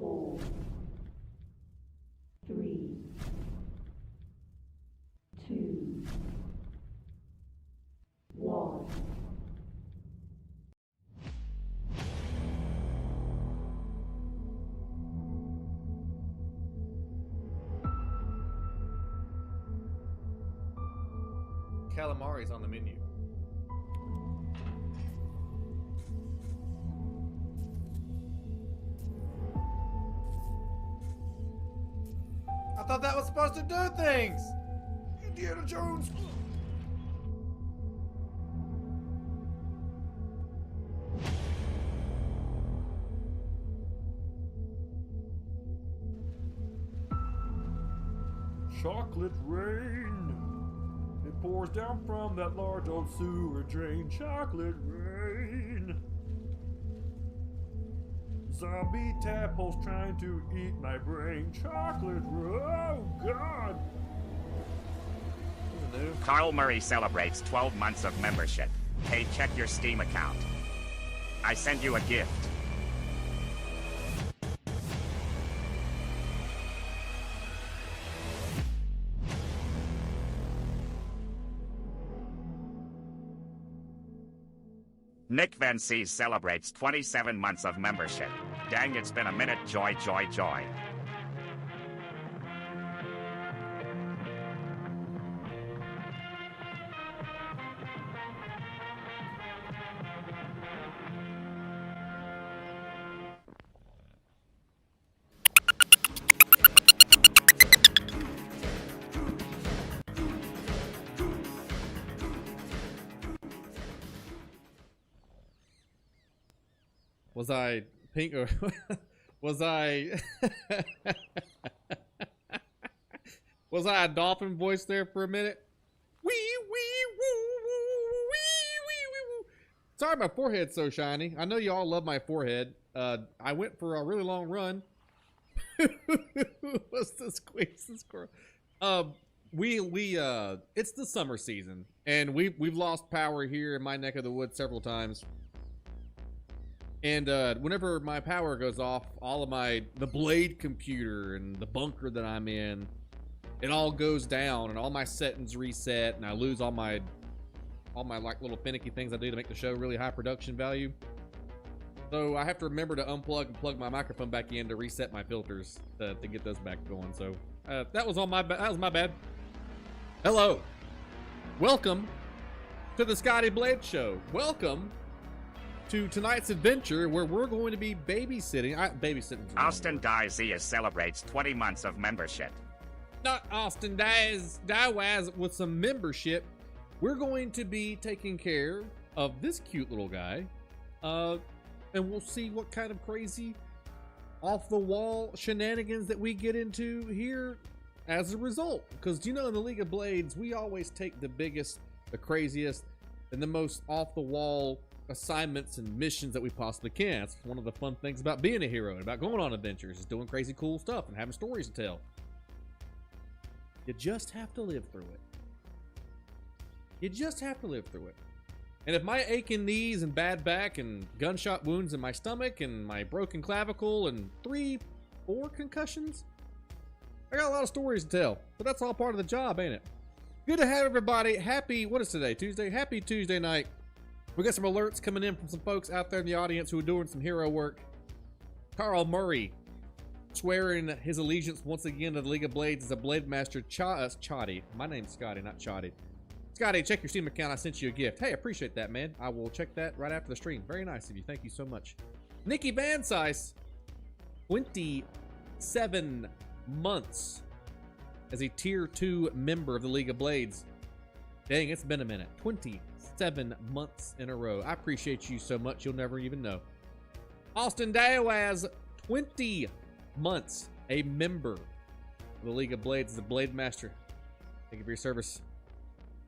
4, 3, 2, 1. Calamari's on the menu. I thought that was supposed to do things! Indiana Jones! Chocolate rain. It pours down from that large old sewer drain. Chocolate rain. Zombie tadpoles trying to eat my brain. Chocolate rain. Oh, God. Carl Murray celebrates 12 months of membership. Hey, check your Steam account. I send you a gift. Nick Van Sees celebrates 27 months of membership. Dang, it's been a minute. Joy, joy, joy. Was I pink or was I was I a dolphin voice there for a minute? Wee wee woo woo wee wee wee woo. Sorry, my forehead's so shiny. I know you all love my forehead. I went for a really long run. What's this squeeze this squirrel? It's the summer season, and we've lost power here in my neck of the woods several times. And whenever my power goes off, all of the blade computer and the bunker that I'm in, it all goes down and all my settings reset, and I lose all my like little finicky things I do to make the show really high production value. So I have to remember to unplug and plug my microphone back in to reset my filters to get those back going. So that was my bad. Hello, welcome to the Scotty Blade Show. Welcome to tonight's adventure, where we're going to be babysitting. Austin Diaz celebrates 20 months of membership. Not Austin Diaz with some membership. We're going to be taking care of this cute little guy, and we'll see what kind of crazy, off-the-wall shenanigans that we get into here as a result. Because, you know, in the League of Blades, we always take the biggest, the craziest, and the most off-the-wall assignments and missions that we possibly can. It's one of the fun things about being a hero and about going on adventures, is doing crazy cool stuff and having stories to tell. You just have to live through it. You just have to live through it. And if my aching knees and bad back and gunshot wounds in my stomach and my broken clavicle and 4 concussions, I got a lot of stories to tell. But that's all part of the job, ain't it? Good to have everybody. What is today? Tuesday? Happy Tuesday night. We got some alerts coming in from some folks out there in the audience who are doing some hero work. Carl Murray swearing his allegiance once again to the League of Blades as a Blade Master. Chotty. My name's Scotty, not Chotty. Scotty, check your Steam account. I sent you a gift. Hey, appreciate that, man. I will check that right after the stream. Very nice of you. Thank you so much. Nikki Van Sice, 27 months as a Tier 2 member of the League of Blades. Dang, it's been a minute. 27 months in a row. I appreciate you so much, you'll never even know. Austin Diaz, 20 months, a member of the League of Blades as a Blade Master. Thank you for your service.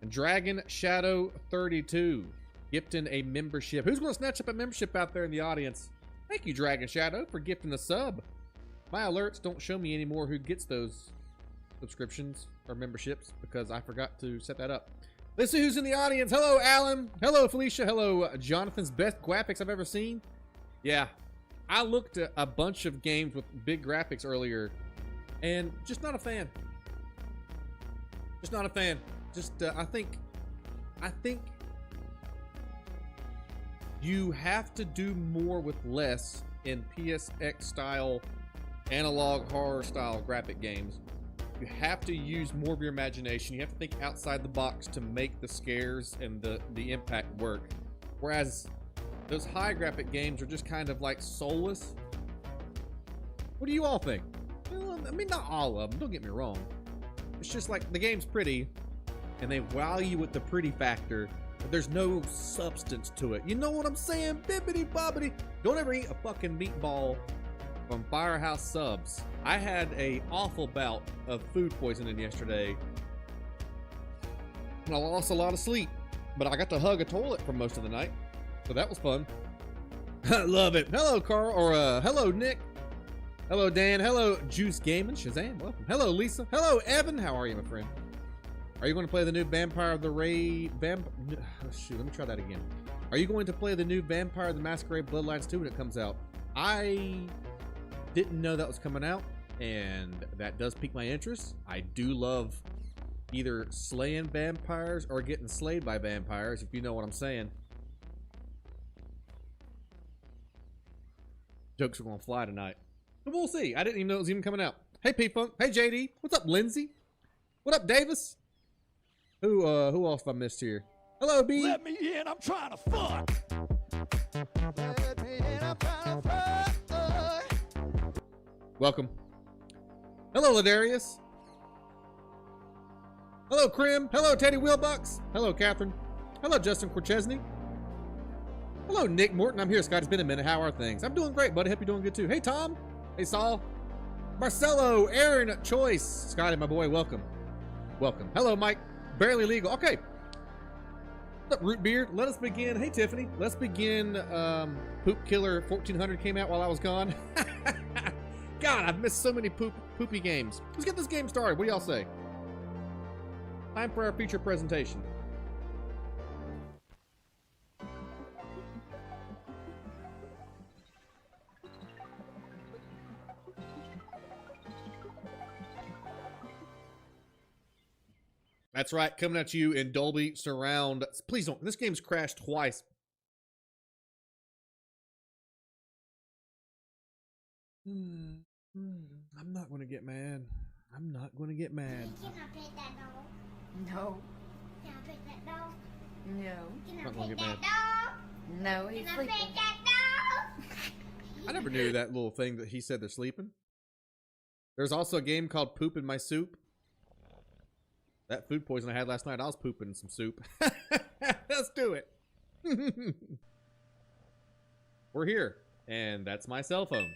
And Dragon Shadow 32, gifting a membership. Who's going to snatch up a membership out there in the audience? Thank you, Dragon Shadow, for gifting the sub. My alerts don't show me anymore who gets those subscriptions or memberships because I forgot to set that up. Let's see who's in the audience. Hello, Alan. Hello, Felicia. Hello, Jonathan's best graphics I've ever seen. Yeah, I looked at a bunch of games with big graphics earlier, and just not a fan. Just not a fan. Just I think you have to do more with less in PSX style, analog horror style graphic games. You have to use more of your imagination. You have to think outside the box to make the scares and the impact work. Whereas those high graphic games are just kind of like soulless. What do you all think? Well, I mean, not all of them, don't get me wrong. It's just like the game's pretty and they wow you with the pretty factor, but there's no substance to it. You know what I'm saying? Bibbity bobbity. Don't ever eat a fucking meatball from Firehouse Subs. I had a awful bout of food poisoning yesterday, and I lost a lot of sleep, but I got to hug a toilet for most of the night, so that was fun. I love it. Hello, Carl, or hello, Nick. Hello, Dan. Hello, Juice Gaming. Shazam, welcome. Hello, Lisa. Hello, Evan. How are you, my friend? Are you going to play the new Vampire of the Raid? Shoot, let me try that again. Are you going to play the new Vampire the Masquerade Bloodlines 2 when it comes out? I didn't know that was coming out, and that does pique my interest. I do love either slaying vampires or getting slayed by vampires, if you know what I'm saying. Jokes are going to fly tonight. But we'll see. I didn't even know it was even coming out. Hey, P-Funk. Hey, JD. What's up, Lindsay? What up, Davis? Who else have I missed here? Hello, B. Let me in, I'm trying to fuck. Let me in, I'm trying to fuck. Welcome. Hello, Ladarius. Hello, Krim. Hello, Teddy Wilbucks. Hello, Catherine. Hello, Justin Corchesney. Hello, Nick Morton. I'm here, Scott. It's been a minute. How are things? I'm doing great, buddy. Hope you're doing good, too. Hey, Tom. Hey, Saul. Marcelo. Aaron. Choice. Scotty, my boy. Welcome. Welcome. Hello, Mike. Barely Legal. Okay. What's up, Root Beard? Let us begin. Hey, Tiffany. Let's begin. Poop Killer 1400 came out while I was gone. God, I've missed so many poopy games. Let's get this game started. What do y'all say? Time for our feature presentation. That's right, coming at you in Dolby Surround. Please don't. This game's crashed twice. I'm not going to get mad. I'm not going to get mad. Can I pet that dog? No. Can I pet that dog? No. Can I Not gonna pet get that mad. dog? No, he's Can I sleeping. pet that dog? I never knew that little thing that he said they're sleeping. There's also a game called Poop in My Soup. That food poison I had last night, I was pooping in some soup. Let's do it. We're here, and that's my cell phone.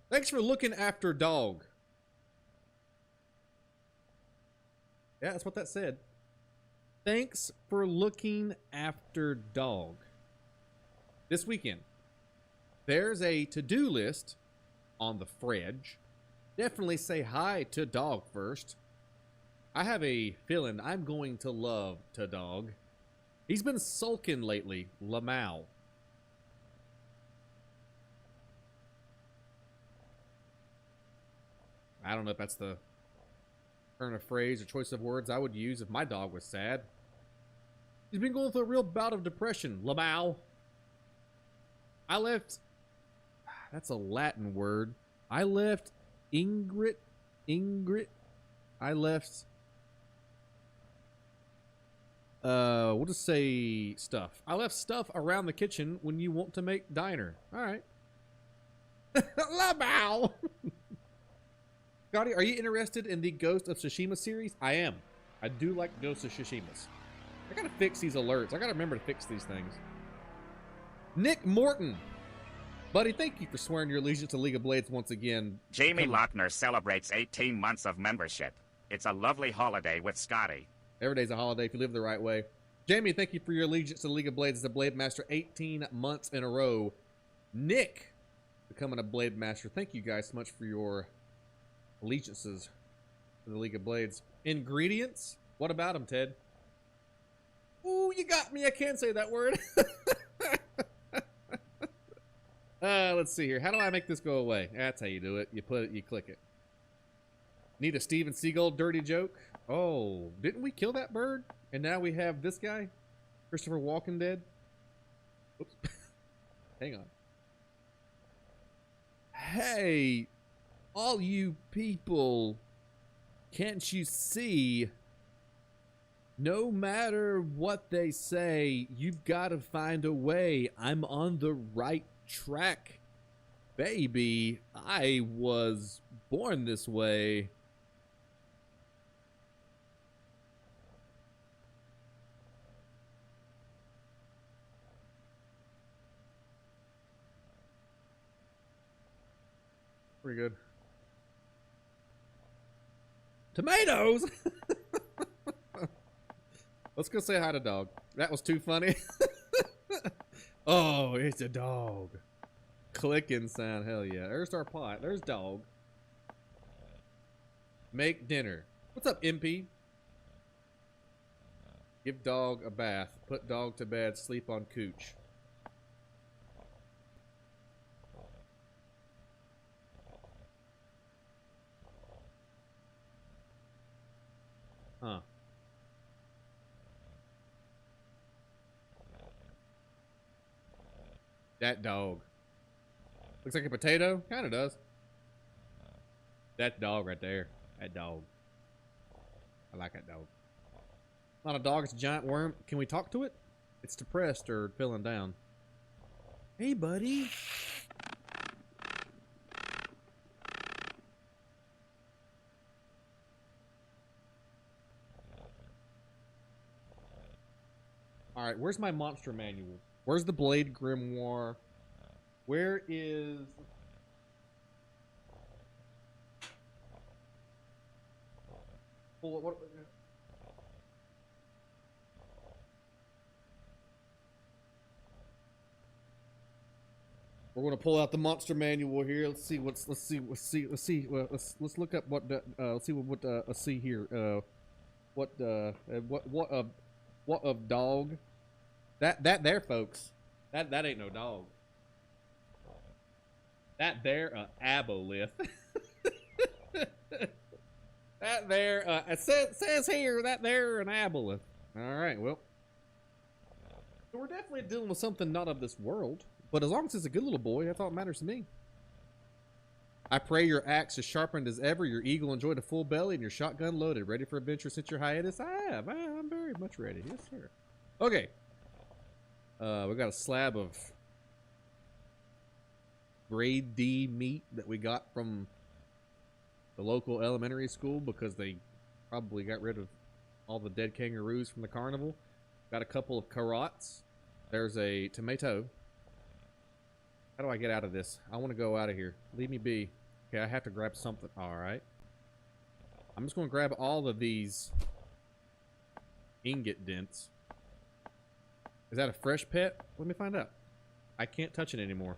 Thanks for looking after dog. Yeah, that's what that said. Thanks for looking after dog. This weekend, there's a to-do list on the fridge. Definitely say hi to dog first. I have a feeling I'm going to love to dog. He's been sulking lately, Lamau. I don't know if that's the turn of phrase or choice of words I would use if my dog was sad. He's been going through a real bout of depression, Lamau. I left... That's a Latin word. I left Ingrid. I left... we'll just say stuff. I left stuff around the kitchen when you want to make diner. All right. Lamau. Scotty, are you interested in the Ghost of Tsushima series? I am. I do like Ghost of Tsushimas. I gotta fix these alerts. I gotta remember to fix these things. Nick Morton. Buddy, thank you for swearing your allegiance to League of Blades once again. Jamie Lochner celebrates 18 months of membership. It's a lovely holiday with Scotty. Every day's a holiday if you live the right way. Jamie, thank you for your allegiance to League of Blades as a Blade Master 18 months in a row. Nick, becoming a Blade Master. Thank you guys so much for your allegiances to the League of Blades. Ingredients? What about them, Ted? Ooh, you got me. I can't say that word. Let's see here. How do I make this go away? That's how you do it. You click it. Need a Steven Seagull dirty joke? Oh, didn't we kill that bird? And now we have this guy? Christopher Walken dead? Oops. Hang on. Hey, all you people, can't you see? No matter what they say, you've got to find a way. I'm on the right track. Baby, I was born this way. Pretty good. Tomatoes! Let's go say hi to dog. That was too funny. Oh, it's a dog. Clicking sound, hell yeah. There's our pot. There's dog. Make dinner. What's up, MP? Give dog a bath. Put dog to bed. Sleep on cooch. Huh. That dog. Looks like a potato. Kind of does. That dog right there. That dog. I like that dog. Not a dog, it's a giant worm. Can we talk to it? It's depressed or feeling down. Hey, buddy. Alright, where's my monster manual? Where's the Blade Grimoire? Where is... What? We're gonna pull out the monster manual here. Let's see what's. Let's look up what. Let's see what. Let's see here. What of dog? That there, folks. That ain't no dog. That there, aboleth. That there, it says here that there an aboleth. All right, well, we're definitely dealing with something not of this world. But as long as it's a good little boy, that's all that matters to me. I pray your axe is sharpened as ever, your eagle enjoyed a full belly, and your shotgun loaded, ready for adventure since your hiatus. I have. I'm very much ready. Yes, sir. Okay. We got a slab of grade D meat that we got from the local elementary school because they probably got rid of all the dead kangaroos from the carnival. Got a couple of carrots. There's a tomato. How do I get out of this? I want to go out of here. Leave me be. Okay, I have to grab something. All right. I'm just going to grab all of these ingot dents. Is that a fresh pet? Let me find out. I can't touch it anymore.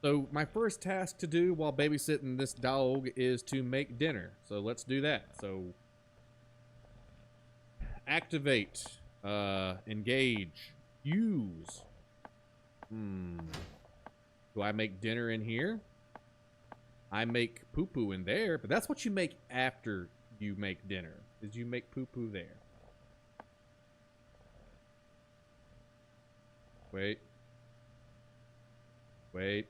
So my first task to do while babysitting this dog is to make dinner. So let's do that. So activate, engage, use. Do I make dinner in here? I make poo-poo in there, but that's what you make after you make dinner, is you make poo-poo there. Wait. Wait.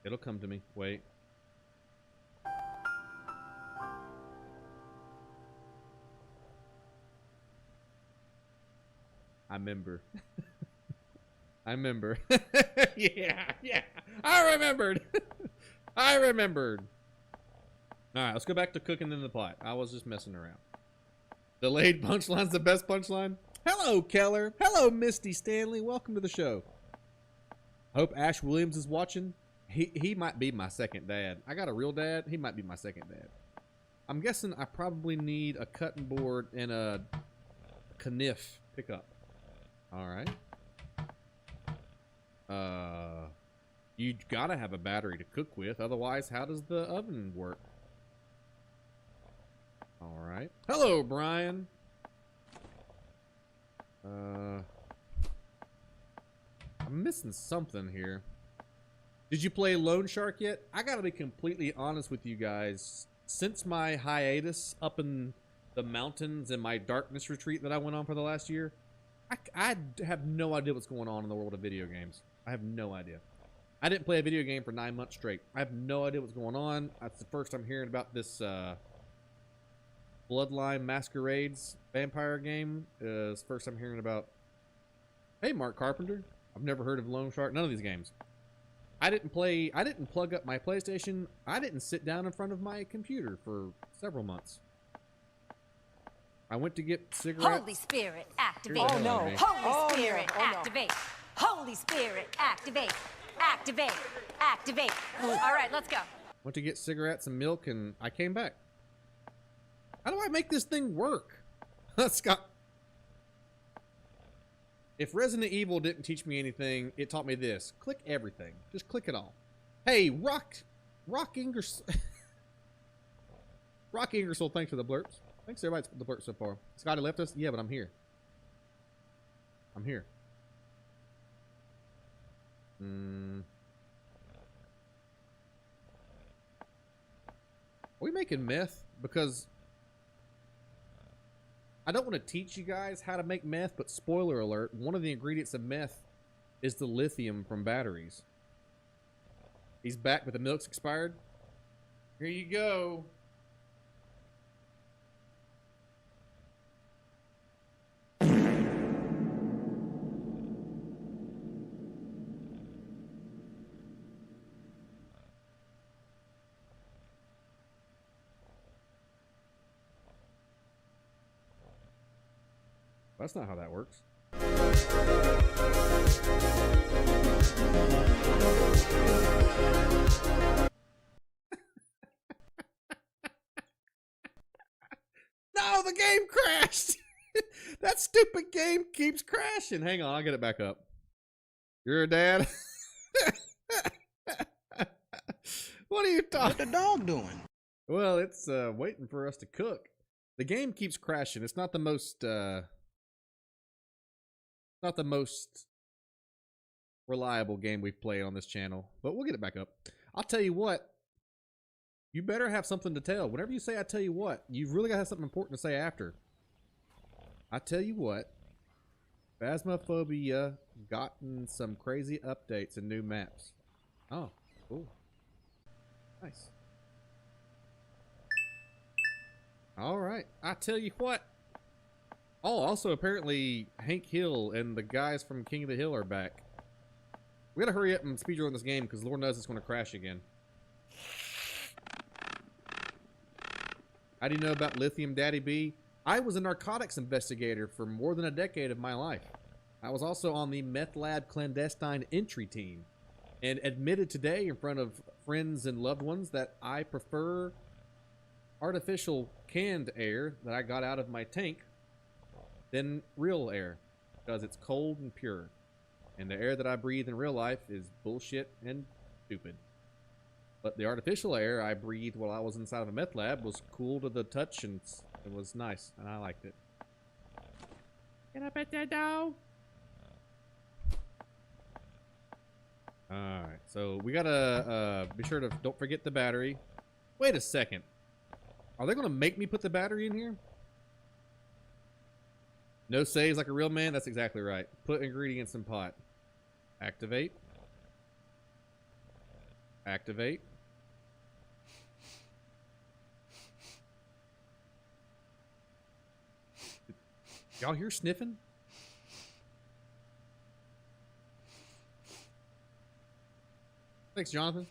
It'll come to me. Wait. I remember. I remember. Yeah. I remembered. I remembered. All right, let's go back to cooking in the pot. I was just messing around. Delayed punchline's the best punchline. Hello, Keller. Hello, Misty Stanley. Welcome to the show. I hope Ash Williams is watching. He might be my second dad. I got a real dad. He might be my second dad. I'm guessing I probably need a cutting board and a kniff pickup. All right. You gotta have a battery to cook with. Otherwise, how does the oven work? All right. Hello, Brian. missing something here. Did you play Lone Shark yet? I gotta be completely honest with you guys. Since my hiatus up in the mountains and my darkness retreat that I went on for the last year, I have no idea what's going on in the world of video games. I have no idea. I didn't play a video game for 9 months straight. I have no idea what's going on. That's the first I'm hearing about this Bloodline Masquerades vampire game. It's the first I'm hearing about. Hey, Mark Carpenter. I've never heard of Lone Shark. None of these games. I didn't plug up my PlayStation. I didn't sit down in front of my computer for several months. I went to get cigarettes. Holy Spirit, activate. Oh, no. Holy Spirit, activate. Holy Spirit, activate. Activate. Activate. All right, let's go. Went to get cigarettes and milk, and I came back. How do I make this thing work? Scott. If Resident Evil didn't teach me anything, it taught me this. Click everything. Just click it all. Hey, Rock Ingersoll. Rock Ingersoll, thanks for the blurps. Thanks everybody for the blurps so far. Scotty left us? Yeah, but I'm here. I'm here. Are we making meth? Because I don't want to teach you guys how to make meth, but spoiler alert, one of the ingredients of meth is the lithium from batteries. He's back, but the milk's expired. Here you go. That's not how that works. No, the game crashed. That stupid game keeps crashing. Hang on, I'll get it back up. You're a dad? What are you talking? What the dog doing? Well, it's waiting for us to cook. The game keeps crashing. It's not the most reliable game we've played on this channel, but we'll get it back up. I'll tell you what, you better have something to tell. Whenever you say I tell you what, you've really got to have something important to say after. I tell you what, Phasmophobia gotten some crazy updates and new maps. Oh, cool. Nice. All right, I tell you what. Oh, also apparently Hank Hill and the guys from King of the Hill are back. We gotta hurry up and speedrun this game because Lord knows it's gonna crash again. How do you know about Lithium Daddy B? I was a narcotics investigator for more than a decade of my life. I was also on the meth lab clandestine entry team and admitted today in front of friends and loved ones that I prefer artificial canned air that I got out of my tank than real air because it's cold and pure, and the air that I breathe in real life is bullshit and stupid. But the artificial air I breathed while I was inside of a meth lab was cool to the touch, and it was nice, and I liked it. Get up at that dog. Alright, so we gotta be sure to don't forget the battery. Wait a second. Are they gonna make me put the battery in here? No saves like a real man? That's exactly right. Put ingredients in pot. Activate. Activate. Y'all hear sniffing? Thanks, Jonathan.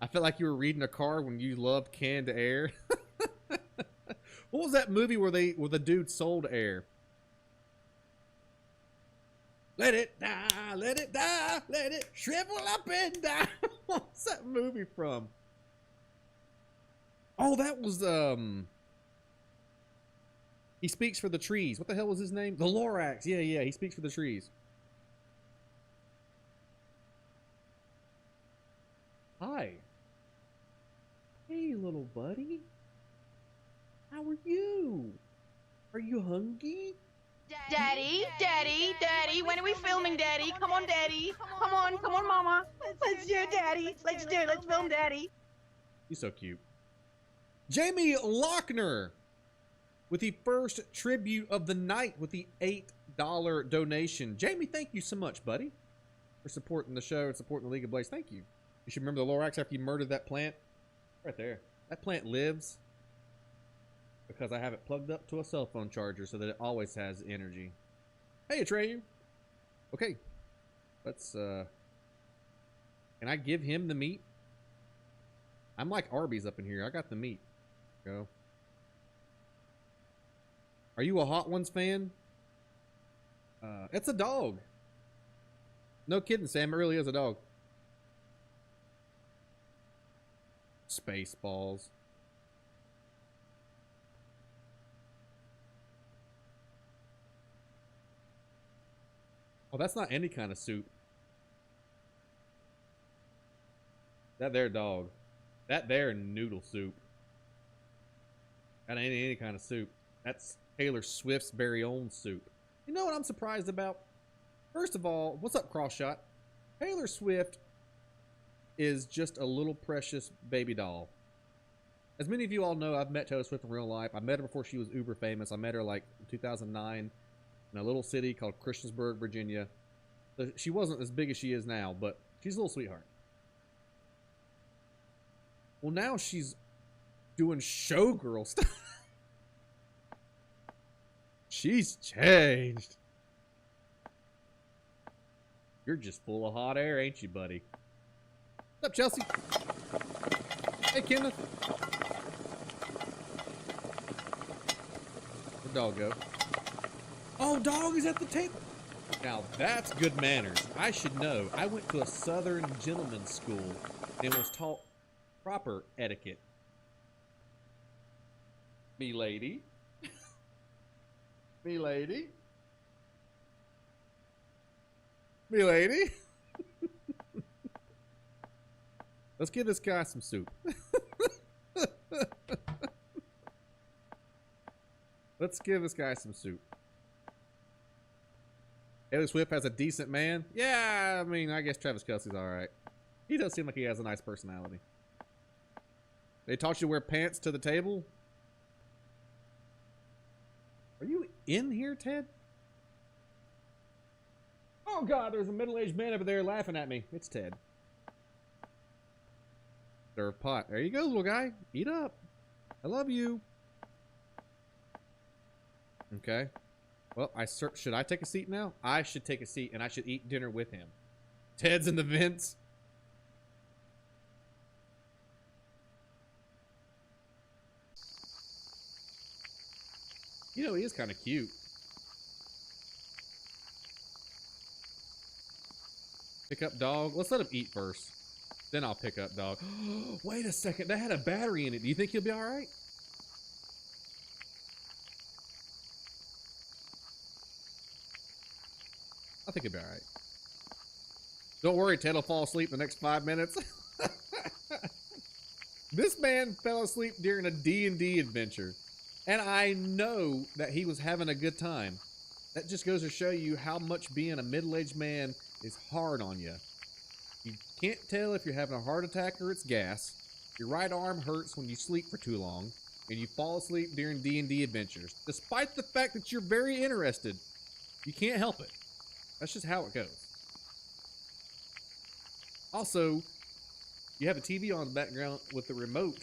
I felt like you were reading a car when you loved canned air. What was that movie where the dude sold air? Let it die, let it die, let it shrivel up and die. What's that movie from? Oh, that was He Speaks for the Trees. What the hell was his name? The Lorax. Yeah, He Speaks for the Trees. Hi. Hey, little buddy. How are you? Are you hungry? Daddy, when are we filming, Daddy? Come on, Daddy. Come on, Mama. Let's do it, Daddy. Let's do it. Let's film, Daddy. He's so cute. Jamie Lochner with the first tribute of the night with the $8 donation. Jamie, thank you so much, buddy, for supporting the show and supporting the League of Blaze. Thank you. You should remember the Lorax after you murdered that plant. Right there. That plant lives because I have it plugged up to a cell phone charger so that it always has energy. Hey, Atreyu. Okay. Let's, can I give him the meat? I'm like Arby's up in here. I got the meat. Go. Are you a Hot Ones fan? It's a dog. No kidding, Sam. It really is a dog. Spaceballs. Oh, that's not any kind of soup. That there dog. That there noodle soup. That ain't any kind of soup. That's Taylor Swift's very own soup. You know what I'm surprised about? First of all, what's up, Crossshot? Taylor Swift is just a little precious baby doll. As many of you all know, I've met Taylor Swift in real life. I met her before she was uber famous. I met her like in 2009 in a little city called Christiansburg, Virginia. So she wasn't as big as she is now, but she's a little sweetheart. Well, now she's doing showgirl stuff. She's changed. You're just full of hot air, ain't you, buddy? What's up, Chelsea? Hey, Kenneth. Where'd dog go? Oh, dog is at the table. Now, that's good manners. I should know. I went to a Southern gentleman's school and was taught proper etiquette. Me lady. Me lady. Me lady. Let's give this guy some soup. Let's give this guy some soup. Taylor Swift has a decent man. Yeah, I mean, I guess Travis Kelce's alright. He does seem like he has a nice personality. They taught you to wear pants to the table? Are you in here, Ted? Oh, God, there's a middle-aged man over there laughing at me. It's Ted. Serve pot. There you go, little guy. Eat up. I love you. Okay. Well, should I take a seat now? I should take a seat, and I should eat dinner with him. Ted's in the vents. You know, he is kind of cute. Pick up dog. Let's let him eat first. Then I'll pick up dog. Wait a second. That had a battery in it. Do you think he'll be all right? I think he'll be all right. Don't worry, Ted will fall asleep in the next 5 minutes. This man fell asleep during a D&D adventure. And I know that he was having a good time. That just goes to show you how much being a middle-aged man is hard on you. You can't tell if you're having a heart attack or it's gas. Your right arm hurts when you sleep for too long. And you fall asleep during D&D adventures. Despite the fact that you're very interested, you can't help it. That's just how it goes. Also, you have a TV on in the background with the remote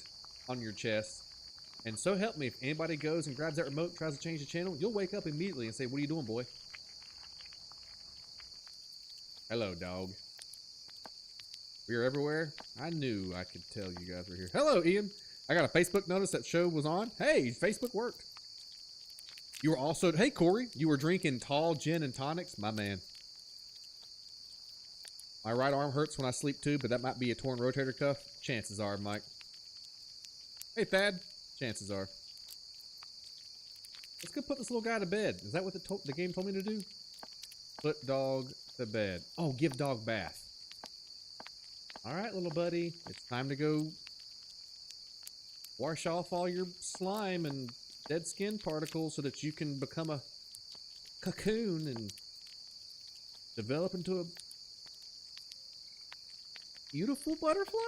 on your chest. And so help me, if anybody goes and grabs that remote and tries to change the channel, you'll wake up immediately and say, "What are you doing, boy?" Hello, dog. We're everywhere. I knew I could tell you guys were here. Hello, Ian. I got a Facebook notice that show was on. Hey, Facebook worked. You were also, hey, Corey, you were drinking tall gin and tonics? My man. My right arm hurts when I sleep too, but that might be a torn rotator cuff. Chances are, Mike. Hey, Thad. Chances are. Let's go put this little guy to bed. Is that what the game told me to do? Put dog to bed. Oh, give dog bath. All right, little buddy. It's time to go wash off all your slime and dead skin particles so that you can become a cocoon and develop into a beautiful butterfly?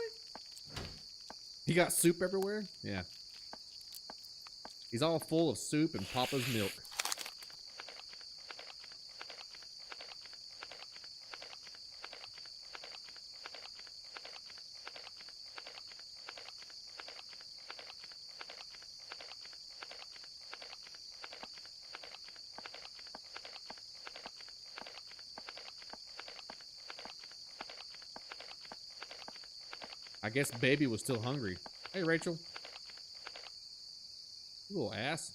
He got soup everywhere? Yeah. He's all full of soup and Papa's milk. I guess baby was still hungry. Hey, Rachel. You little ass.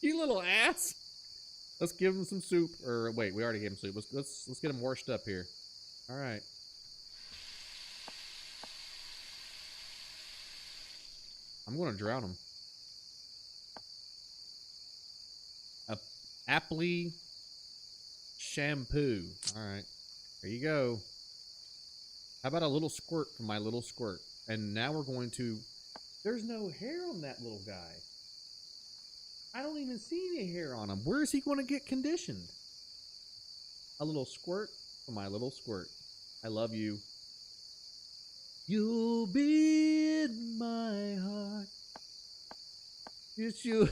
You little ass. Let's give him some soup. Or wait, we already gave him soup. Let's get him washed up here. All right. I'm going to drown him. A Appley shampoo. All right. There you go. How about a little squirt from my little squirt? And now we're going to... There's no hair on that little guy. I don't even see any hair on him. Where is he going to get conditioned? A little squirt from my little squirt. I love you. You'll be in my heart. Yes, you...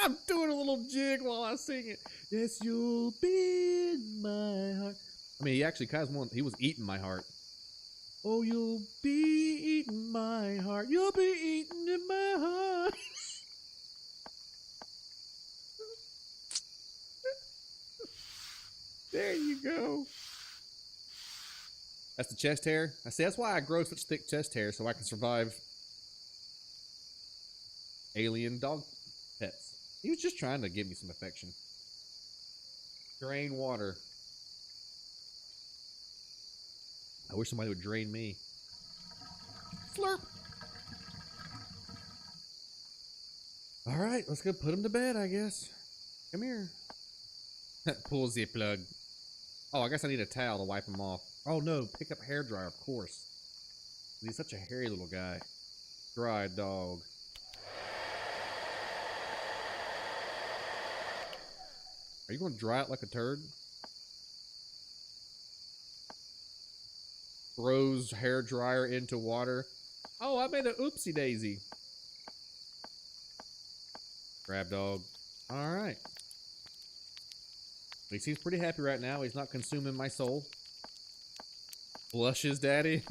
I'm doing a little jig while I sing it. Yes, you'll be in my heart. I mean, he actually kind of he was eating my heart. Oh, you'll be eating my heart. You'll be eating in my heart. There you go. That's the chest hair. I see. That's why I grow such thick chest hair, so I can survive alien dog pets. He was just trying to give me some affection. Drain water. I wish somebody would drain me. Slurp. All right, let's go put him to bed, I guess. Come here. Pull the plug. Oh, I guess I need a towel to wipe him off. Oh no, pick up hairdryer, of course. He's such a hairy little guy. Dry dog. Are you going to dry it like a turd? Throws hair dryer into water. Oh, I made an oopsie daisy. Grab dog. All right. He seems pretty happy right now. He's not consuming my soul. Blushes, daddy.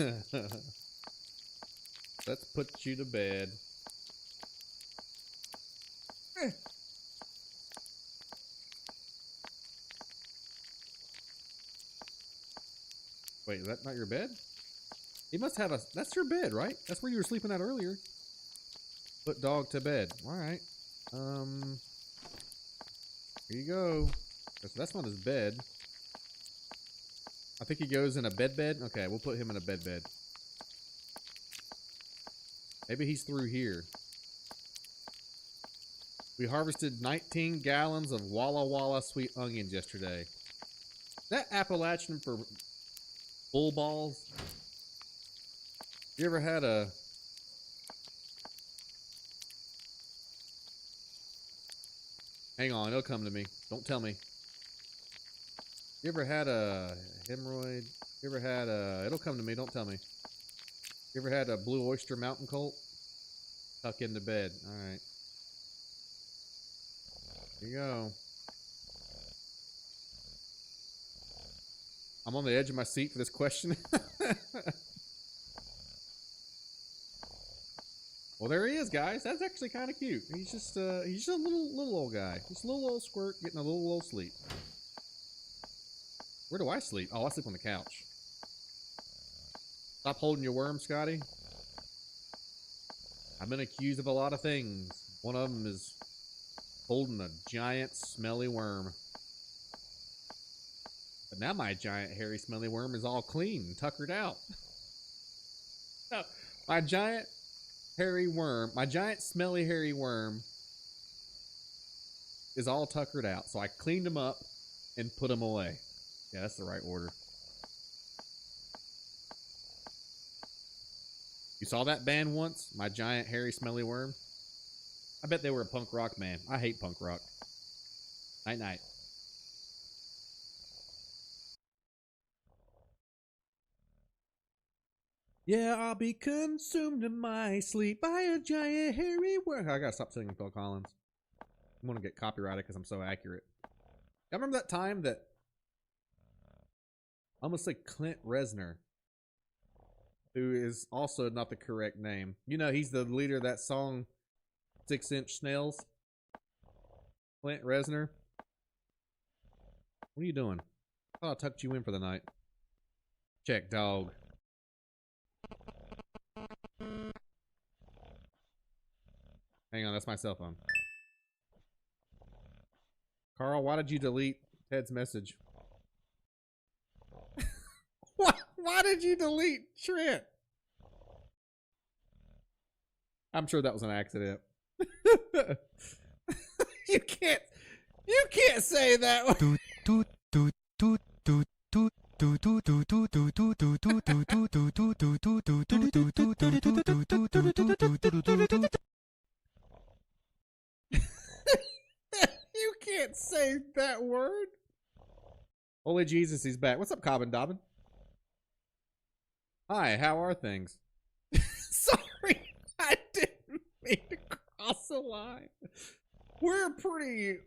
Let's put you to bed. Wait, is that not your bed? You must have a... That's your bed, right? That's where you were sleeping at earlier. Put dog to bed. All right. Here you go. That's not his bed. I think he goes in a bed. Okay, we'll put him in a bed. Maybe he's through here. We harvested 19 gallons of Walla Walla sweet onions yesterday. Is that Appalachian for bull balls? You ever had a... Hang on, it'll come to me. Don't tell me. You ever had a hemorrhoid? You ever had a... It'll come to me, don't tell me. You ever had a blue oyster mountain colt? Tuck into bed. Alright. Here you go. I'm on the edge of my seat for this question. Well, there he is, guys. That's actually kind of cute. He's just a little old guy. Just a little old squirt getting a little old sleep. Where do I sleep? Oh, I sleep on the couch. Stop holding your worm, Scotty. I've been accused of a lot of things. One of them is holding a giant, smelly worm. But now my giant, hairy, smelly worm is all clean and tuckered out. No, my giant, hairy worm, my giant, smelly, hairy worm is all tuckered out. So I cleaned him up and put him away. Yeah, that's the right order. You saw that band once? My giant, hairy, smelly worm? I bet they were a punk rock man. I hate punk rock. Night night. Yeah, I'll be consumed in my sleep by a giant hairy worm. I gotta stop singing Phil Collins. I'm gonna get copyrighted because I'm so accurate. I remember that time that I'm gonna say Clint Reznor, who is also not the correct name. You know, he's the leader of that song 6-Inch Snails. Clint Reznor. What are you doing? I thought I tucked you in for the night. Check, dog. Hang on, that's my cell phone. Carl, why did you delete Ted's message? Why did you delete Trent? I'm sure that was an accident. You can't say that. You can't say that word. Holy Jesus, he's back. What's up, Cobbin Dobbin? Hi, how are things? Sorry, I didn't mean to cross a line. We're pretty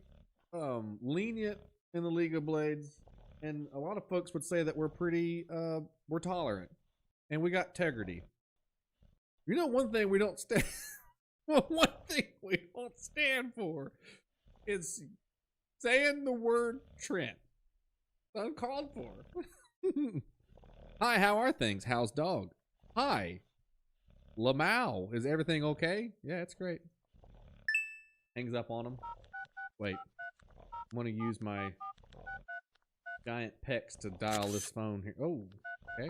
lenient in the League of Blades, and a lot of folks would say that we're pretty we're tolerant, and we got integrity. You know, one thing we don't stand one thing we don't stand for is saying the word Trent. It's uncalled for. Hi, how are things? How's dog? Hi. Lamau, is everything okay? Yeah, it's great. Hangs up on him. Wait. I'm gonna use my giant pecs to dial this phone here. Oh, okay.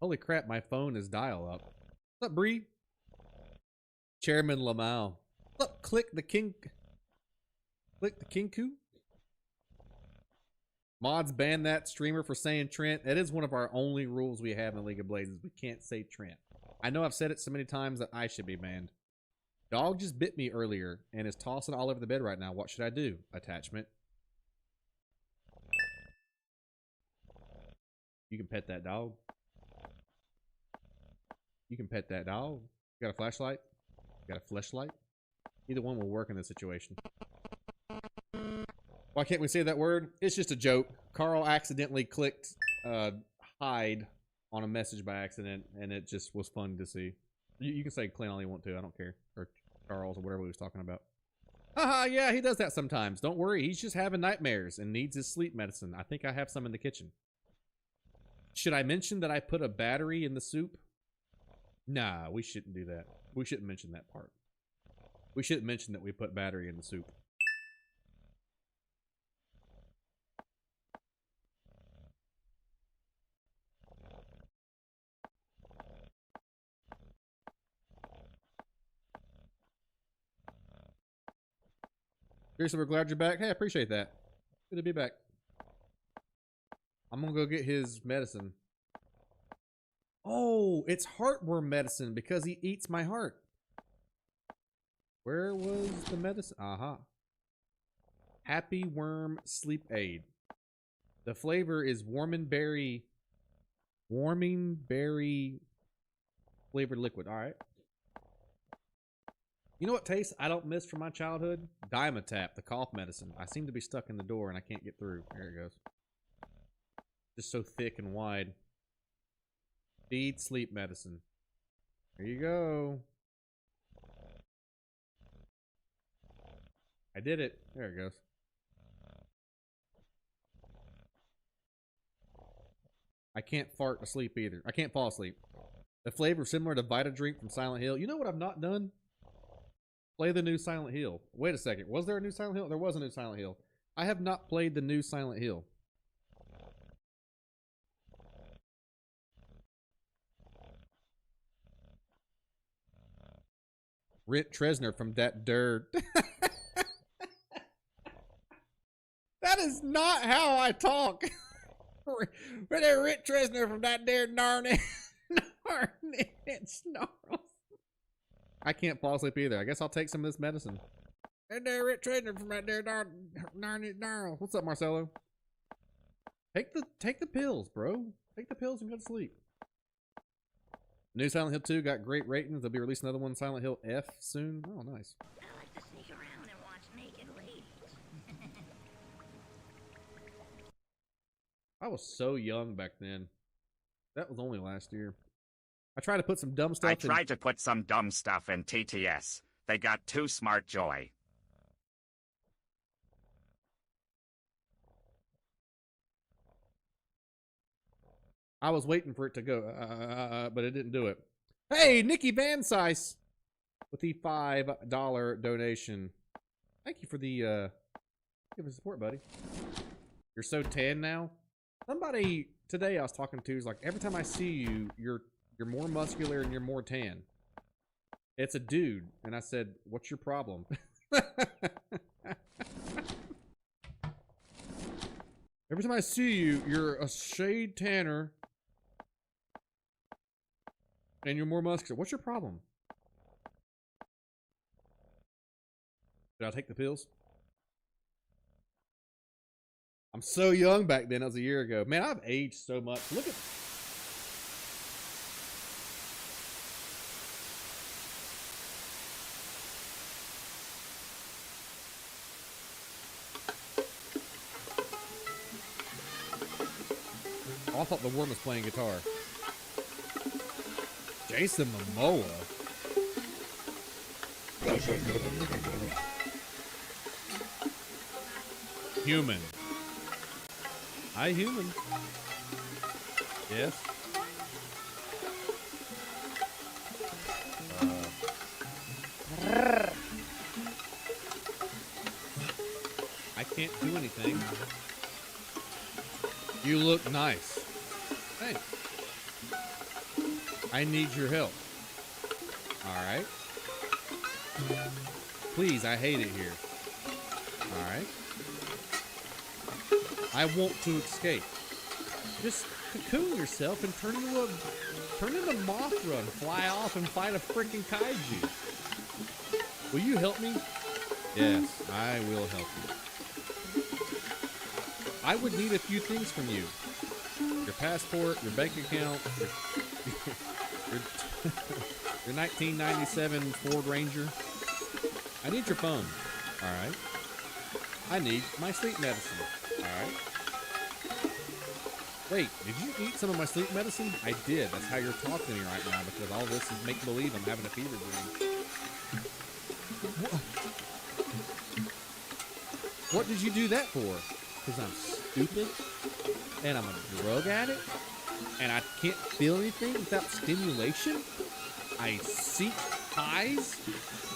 Holy crap, my phone is dial up. What's up, Bree? Chairman Lamau. What's up, click the kinku? Mods ban that streamer for saying Trent. That is one of our only rules we have in League of Blades. We can't say Trent. I know I've said it so many times that I should be banned. Dog just bit me earlier and is tossing all over the bed right now. What should I do? Attachment. You can pet that dog. You can pet that dog. You got a flashlight? You got a fleshlight? Either one will work in this situation. Why can't we say that word? It's just a joke. Carl accidentally clicked hide on a message by accident, and it just was fun to see. You can say Clint all you want to. I don't care. Or Charles or whatever he was talking about. Haha, yeah, he does that sometimes. Don't worry. He's just having nightmares and needs his sleep medicine. I think I have some in the kitchen. Should I mention that I put a battery in the soup? Nah, we shouldn't do that. We shouldn't mention that part. We shouldn't mention that we put battery in the soup. Seriously, we're glad you're back. Hey, I appreciate that. Good to be back. I'm gonna go get his medicine. Oh, it's heartworm medicine because he eats my heart. Where was the medicine? Aha. Happy Worm Sleep Aid. The flavor is warming berry flavored liquid. All right. You know what taste I don't miss from my childhood? Dimetap, the cough medicine. I seem to be stuck in the door and I can't get through. There it goes. Just so thick and wide. Feed sleep medicine. There you go. I did it. There it goes. I can't fart asleep either. I can't fall asleep. The flavor similar to Vita Drink from Silent Hill. You know what I've not done? Play the new Silent Hill. Wait a second. Was there a new Silent Hill? There was a new Silent Hill. I have not played the new Silent Hill. Rit Tresner from that dirt. That is not how I talk. Rit Tresner from that there I can't fall asleep either. I guess I'll take some of this medicine. Hey there, Rich Trader from right there, darn. What's up, Marcelo? Take the pills, bro. Take the pills and go to sleep. New Silent Hill 2 got great ratings. They'll be releasing another one, Silent Hill F, soon. Oh, nice. I like to sneak around and watch naked ladies. I was so young back then. That was only last year. I tried to put some dumb stuff I tried to put some dumb stuff in TTS. They got too smart joy. I was waiting for it to go, but it didn't do it. Hey, Nikki Van Sice with the $5 donation. Thank you for the give us support, buddy. You're so tan now. Somebody today I was talking to is like, every time I see you, you're more muscular and you're more tan. It's a dude, and I said, "What's your problem?" Every time I see you, you're a shade tanner. And you're more muscular. What's your problem? Did I take the pills? I'm so young back then. That was a year ago. Man, I've aged so much. Look at... Oh, I thought the worm was playing guitar. Jason Momoa. Human. Hi, human. Yes. I can't do anything. You look nice. Thanks. I need your help. Alright. Please, I hate it here. Alright. I want to escape. Just cocoon yourself and turn into Mothra and fly off and fight a freaking kaiju. Will you help me? Yes, I will help you. I would need a few things from you. Your passport, your bank account, your 1997 Ford Ranger. I need your phone. Alright. I need my sleep medicine. Alright. Wait, did you eat some of my sleep medicine? I did. That's how you're talking to me right now, because all this is make-believe. I'm having a fever dream. What did you do that for? Because I'm stupid? And I'm a drug addict? And I can't feel anything without stimulation? I seek highs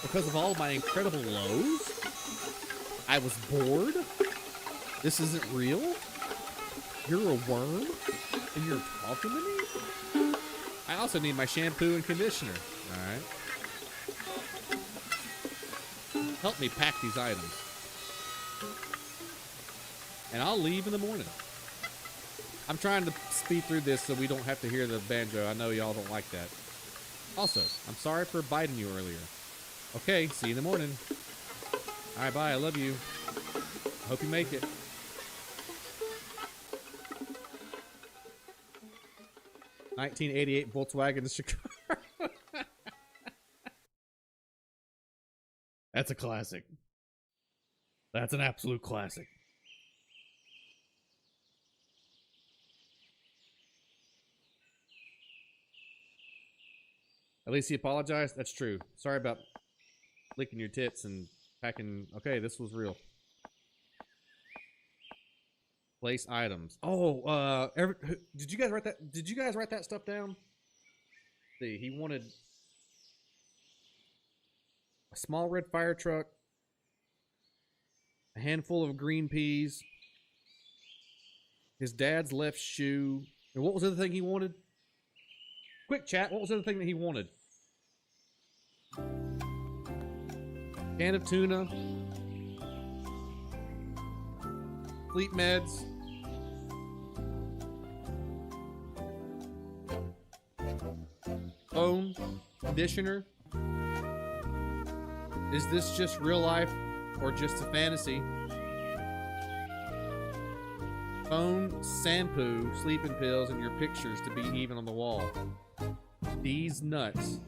because of all my incredible lows? I was bored? This isn't real? You're a worm? And you're talking to me? I also need my shampoo and conditioner. Alright. Help me pack these items. And I'll leave in the morning. I'm trying to speed through this so we don't have to hear the banjo. I know y'all don't like that. Also, I'm sorry for biting you earlier. Okay, see you in the morning. Alright, bye. I love you. Hope you make it. ...1988 Volkswagen to Chicago. That's a classic. That's an absolute classic. At least he apologized. That's true. Sorry about licking your tits and packing. Okay, this was real. Place items. Oh, did you guys write that? Did you guys write that stuff down? See, he wanted a small red fire truck, a handful of green peas, his dad's left shoe, and what was the other thing he wanted? Quick chat. What was the other thing that he wanted? Can of tuna, sleep meds, phone, conditioner, Is this just real life or just a fantasy? Phone, shampoo, sleeping pills, and your pictures to be even on the wall. These nuts.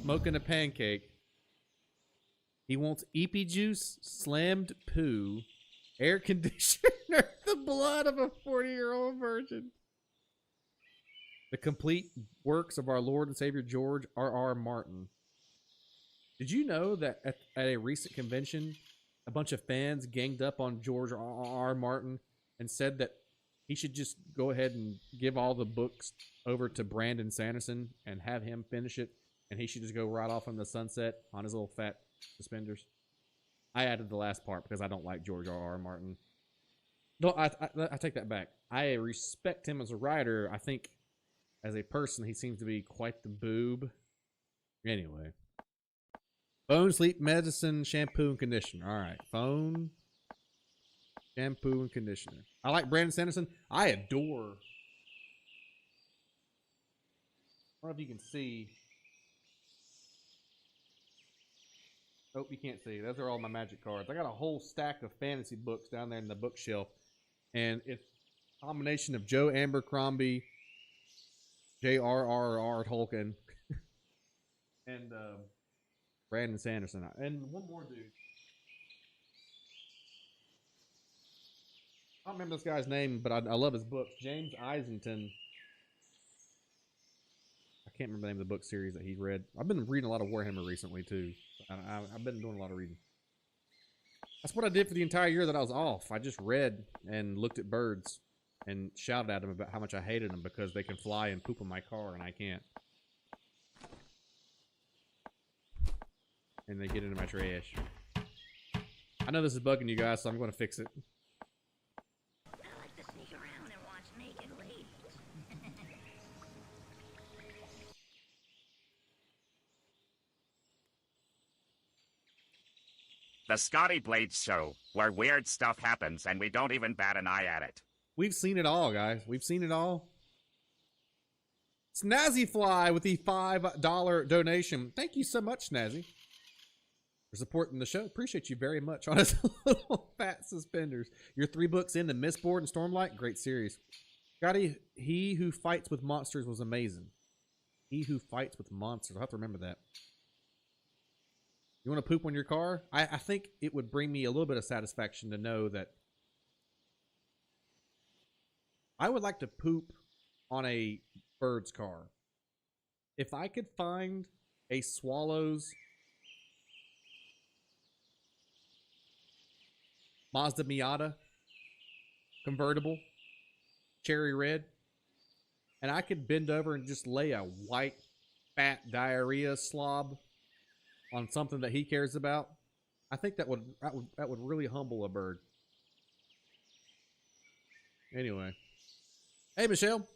Smoking a pancake. He wants EP juice, slammed poo, air conditioner, the blood of a 40-year-old virgin. The complete works of our Lord and Savior George R.R. Martin. Did you know that at a recent convention, a bunch of fans ganged up on George R.R. Martin and said that he should just go ahead and give all the books over to Brandon Sanderson and have him finish it, and he should just go right off in the sunset on his little fat suspenders? I added the last part because I don't like George R.R. Martin. No, I take that back. I respect him as a writer. I think as a person, he seems to be quite the boob. Anyway. Phone, sleep, medicine, shampoo, and conditioner. All right. Phone, shampoo, and conditioner. I like Brandon Sanderson. I adore. I don't know if you can see. Nope, you can't see. Those are all my magic cards. I got a whole stack of fantasy books down there in the bookshelf. And it's a combination of Joe Abercrombie, J.R.R.R. Tolkien, and Brandon Sanderson. And one more dude. I don't remember this guy's name, but I love his books. James Eisington. I can't remember the name of the book series that he read. I've been reading a lot of Warhammer recently, too. I've been doing a lot of reading. That's what I did for the entire year that I was off. I just read and looked at birds and shouted at them about how much I hated them because they can fly and poop in my car and I can't. And they get into my trash. I know this is bugging you guys, so I'm going to fix it. I like to sneak around and watch naked ladies. The Scotty Blades Show, where weird stuff happens and we don't even bat an eye at it. We've seen it all, guys. We've seen it all. Snazzy Fly with the $5 donation. Thank you so much, Snazzy, for supporting the show. Appreciate you very much on his little fat suspenders. You're 3 books in, the Mistboard and Stormlight. Great series. Scotty, He Who Fights with Monsters was amazing. He Who Fights with Monsters. I'll have to remember that. You want to poop on your car? I think it would bring me a little bit of satisfaction to know that I would like to poop on a bird's car. If I could find a Swallow's Mazda Miata convertible, cherry red, and I could bend over and just lay a white, fat diarrhea slob on something that he cares about, I think that would really humble a bird. Anyway. Hey, Michelle.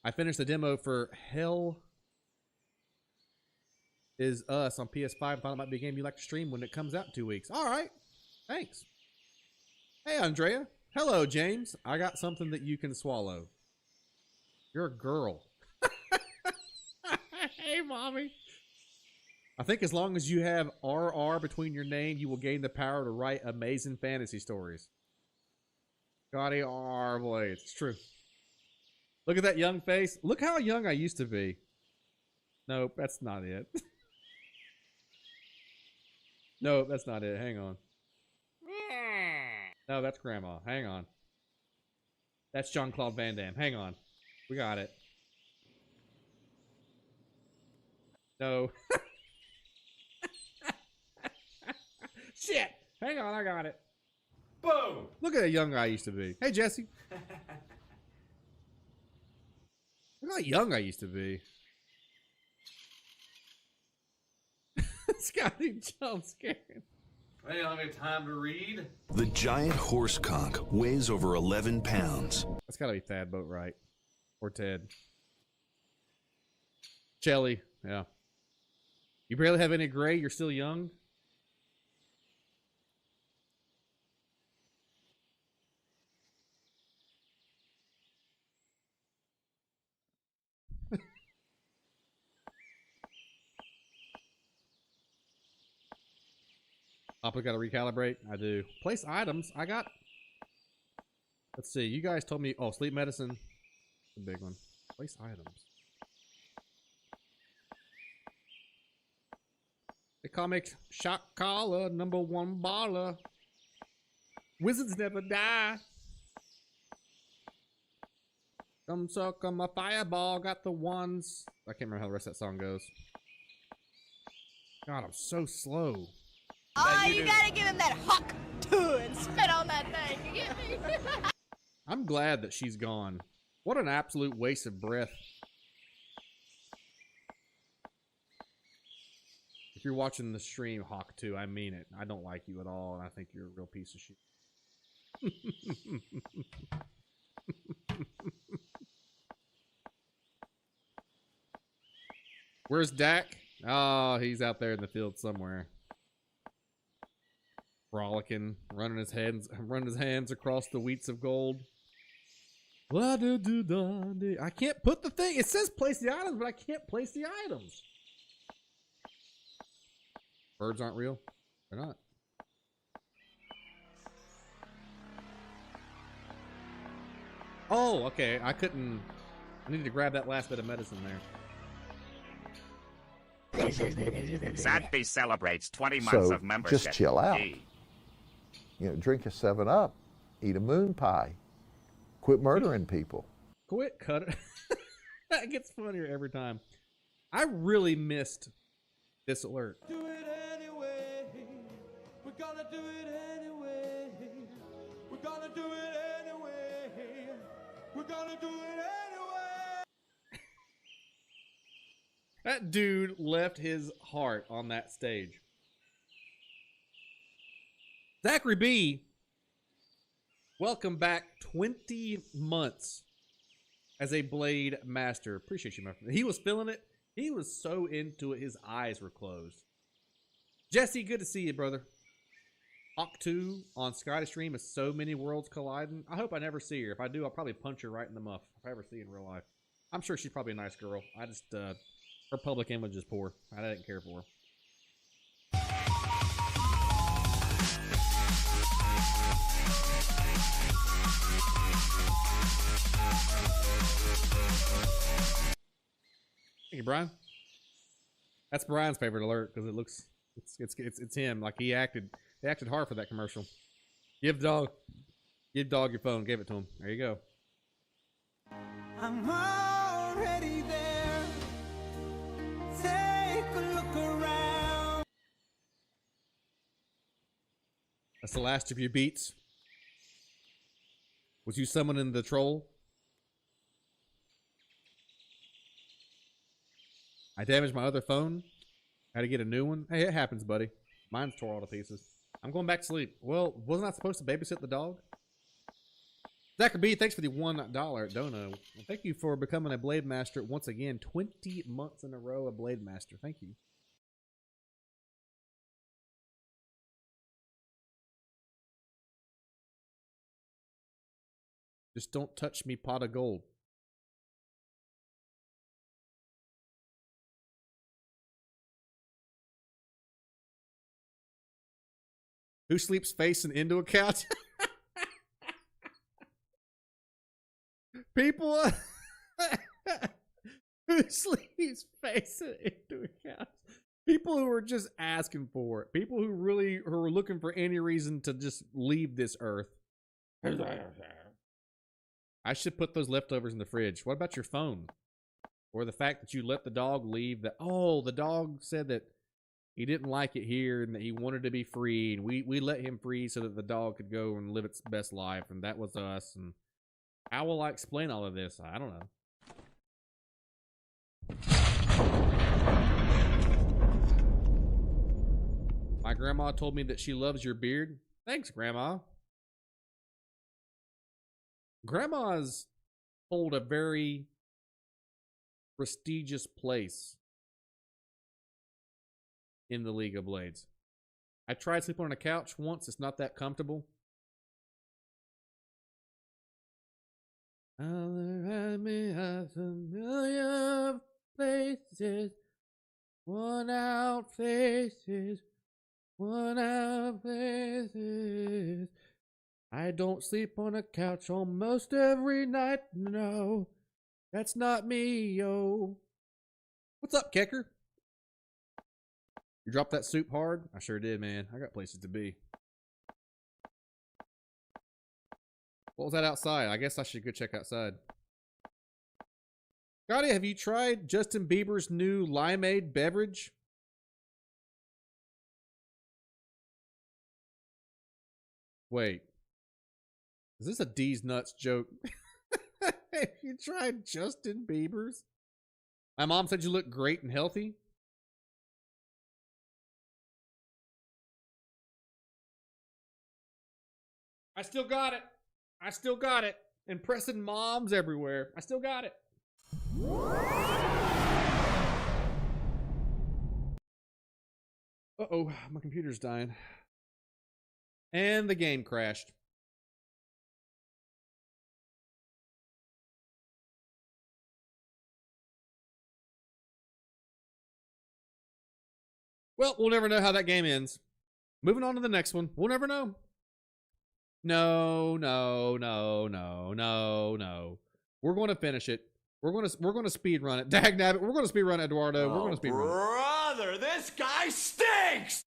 I finished the demo for Hell Is Us on PS5. I thought it might be a game you like to stream when it comes out in 2 weeks. All right. Thanks. Hey, Andrea. Hello, James. I got something that you can swallow. You're a girl. Hey, Mommy. I think as long as you have RR between your name, you will gain the power to write amazing fantasy stories. Scotty R. Blades. It's true. Look at that young face. Look how young I used to be. Nope, that's not it. Nope, that's not it. Hang on. No, that's Grandma. Hang on. That's Jean-Claude Van Damme. Hang on. We got it. No. Shit! Hang on, I got it. Boom! Look at how young I used to be. Hey, Jesse. Look how young I used to be. Scotty jump scared. I don't have any time to read. The giant horse conch weighs over 11 pounds. That's gotta be Thad Boatwright. Or Ted. Shelly, yeah. You barely have any gray, you're still young? Papa got to recalibrate. I do. Place items. I got. Let's see. You guys told me. Oh, sleep medicine. The big one. Place items. The comic shot caller, #1 baller. Wizards never die. Come suck on my fireball. Got the ones. I can't remember how the rest of that song goes. God, I'm so slow. Oh, you gotta give him that hawk too and spit on that thing. You get me? I'm glad that she's gone. What an absolute waste of breath. If you're watching the stream, Hawk 2, I mean it. I don't like you at all, and I think you're a real piece of shit. Where's Dak? Oh, he's out there in the field somewhere. Frolicking, running his hands across the wheats of gold. I can't put the thing. It says place the items, but I can't place the items. Birds aren't real. They're not. Oh, okay. I needed to grab that last bit of medicine there. Sadby celebrates 20 months of membership. Just chill out. Gee. You know, drink a 7-Up, eat a moon pie, quit murdering people. Quit cut. That gets funnier every time. I really missed this alert. Do it anyway. We're gonna do it anyway. We're gonna do it anyway. We're gonna do it anyway. That dude left his heart on that stage. Zachary B, welcome back. 20 months as a Blade Master. Appreciate you, my friend. He was feeling it. He was so into it, his eyes were closed. Jesse, good to see you, brother. Hawk 2 on Sky to Stream is so many worlds colliding. I hope I never see her. If I do, I'll probably punch her right in the muff if I ever see her in real life. I'm sure she's probably a nice girl. I just, her public image is poor. I didn't care for her. Thank you, Brian. That's Brian's favorite alert because it looks it's him. Like they acted hard for that commercial. Give dog your phone. Gave it to him. There you go. I'm already there. Take a look around. That's the last of your beats. Was you summoning the troll? I damaged my other phone. Had to get a new one. Hey, it happens, buddy. Mine's tore all to pieces. I'm going back to sleep. Well, wasn't I supposed to babysit the dog? Zachary B, thanks for the $1 dono. Thank you for becoming a Blade Master once again. 20 months in a row a Blade Master. Thank you. Just don't touch me, pot of gold. Who sleeps facing into a couch? People who sleeps facing into a couch. People who are just asking for it. People who are looking for any reason to just leave this earth. I should put those leftovers in the fridge. What about your phone? Or the fact that you let the dog leave? The dog said that he didn't like it here and that he wanted to be free, and we let him free so that the dog could go and live its best life, and that was us. And how will I explain all of this? I don't know. My grandma told me that she loves your beard. Thanks, Grandma. Grandmas hold a very prestigious place in the League of Blades. I tried sleeping on a couch once. It's not that comfortable. Other me a familiar places, worn out faces, One of places. I don't sleep on a couch almost every night. No, that's not me, yo. What's up, Kicker? You dropped that soup hard? I sure did, man. I got places to be. What was that outside? I guess I should go check outside. Scotty, have you tried Justin Bieber's new limeade beverage? Wait. Is this a D's Nuts joke? Have you tried Justin Bieber's? My mom said you look great and healthy. I still got it. I still got it. Impressing moms everywhere. I still got it. Uh-oh, my computer's dying. And the game crashed. Well, we'll never know how that game ends. Moving on to the next one. We'll never know. No. We're going to finish it. We're going to speed run it. Dagnabbit, we're going to speed run it, Eduardo. We're going to speed run it. Brother, this guy stinks!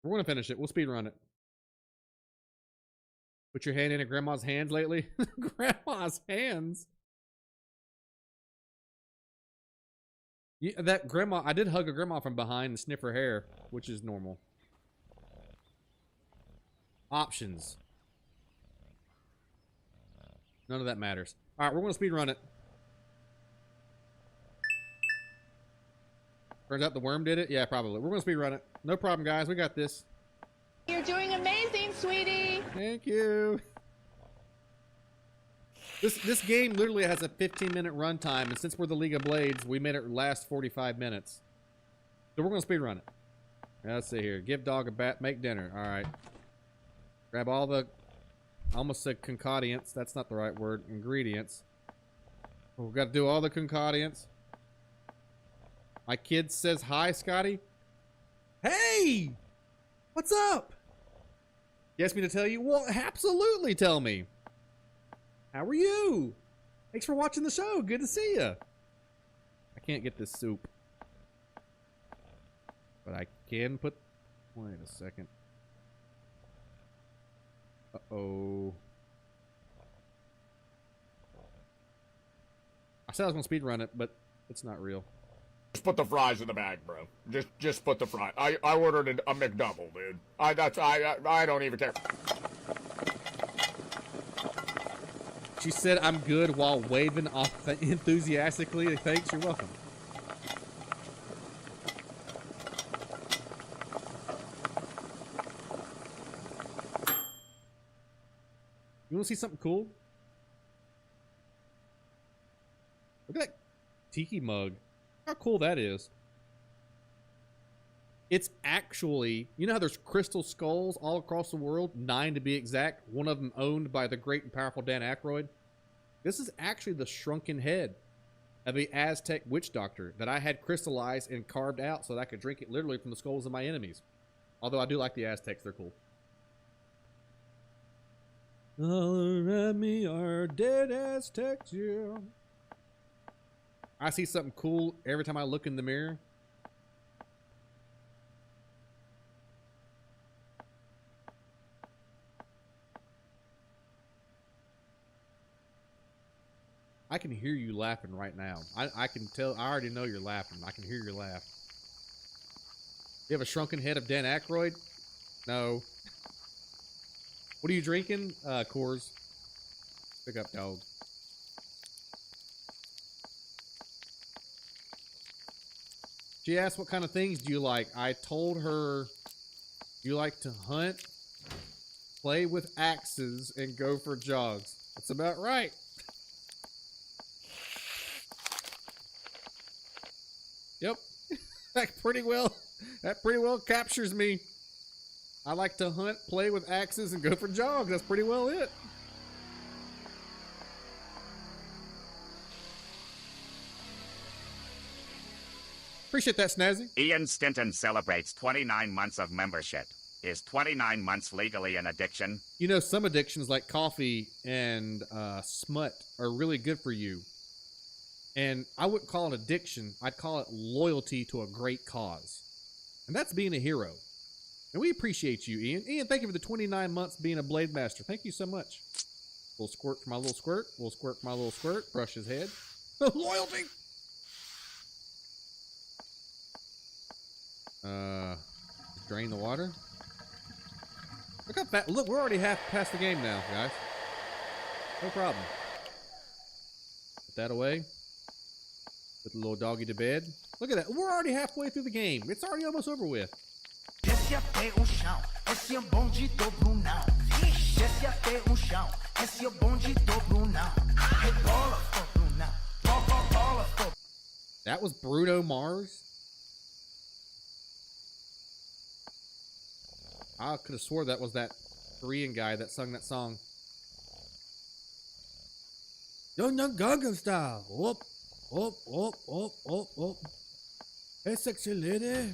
We're going to finish it. We'll speed run it. Put your hand in a grandma's hands lately? Grandma's hands? Yeah, that grandma, I did hug a grandma from behind and sniff her hair, which is normal. Options. None of that matters. Alright, we're going to speed run it. Turns out the worm did it? Yeah, probably. We're going to speed run it. No problem, guys. We got this. You're doing amazing, sweetie. Thank you. This game literally has a 15-minute runtime, and since we're the League of Blades, we made it last 45 minutes. So we're going to speed run it. Let's see here. Give dog a bat, make dinner. All right. Grab all the, I almost said concodients. That's not the right word. Ingredients. We've got to do all the concodients. My kid says hi, Scotty. Hey! What's up? You asked me to tell you? Well, absolutely tell me. How are you? Thanks for watching the show. Good to see you. I can't get this soup. But I can put... Wait a second. Uh-oh. I said I was going to speedrun it, but it's not real. Just put the fries in the bag, bro. Just put the fries. I ordered a McDouble, dude. I don't even care. She said I'm good while waving off enthusiastically. Thanks, you're welcome. You want to see something cool? Look at that tiki mug. How cool that is. It's actually, you know how there's crystal skulls all across the world? 9 to be exact. One of them owned by the great and powerful Dan Aykroyd. This is actually the shrunken head of the Aztec witch doctor that I had crystallized and carved out so that I could drink it literally from the skulls of my enemies. Although I do like the Aztecs, they're cool. All around me are dead Aztecs, yeah. I see something cool every time I look in the mirror. I can hear you laughing right now. I can tell. I already know you're laughing. I can hear your laugh. You have a shrunken head of Dan Aykroyd? No. What are you drinking? Coors. Pick up, dog. She asked what kind of things do you like. I told her you like to hunt, play with axes, and go for jogs. That's about right. Yep. That pretty well captures me. I like to hunt, play with axes, and go for jogs. That's pretty well it. Appreciate that, Snazzy. Ian Stinton celebrates 29 months of membership. Is 29 months legally an addiction? You know, some addictions like coffee and smut are really good for you. And I wouldn't call it addiction. I'd call it loyalty to a great cause. And that's being a hero. And we appreciate you, Ian. Ian, thank you for the 29 months being a Blade Master. Thank you so much. Little squirt for my little squirt. Little squirt for my little squirt. Brush his head. Loyalty! Drain the water. Look up that. Look, we're already half past the game now, guys. No problem. Put that away. Put the little doggy to bed. Look at that. We're already halfway through the game. It's already almost over with. Desce até o chão, esse é bonde do Brunão. Desce até o chão, esse é bonde do Brunão. Rebola for Brunão, bola for. That was Bruno Mars. I could have swore that was that Korean guy that sung that song. Young Gangnam Style. Whoop, whoop, whoop, whoop, whoop, whoop. Hey, sexy lady.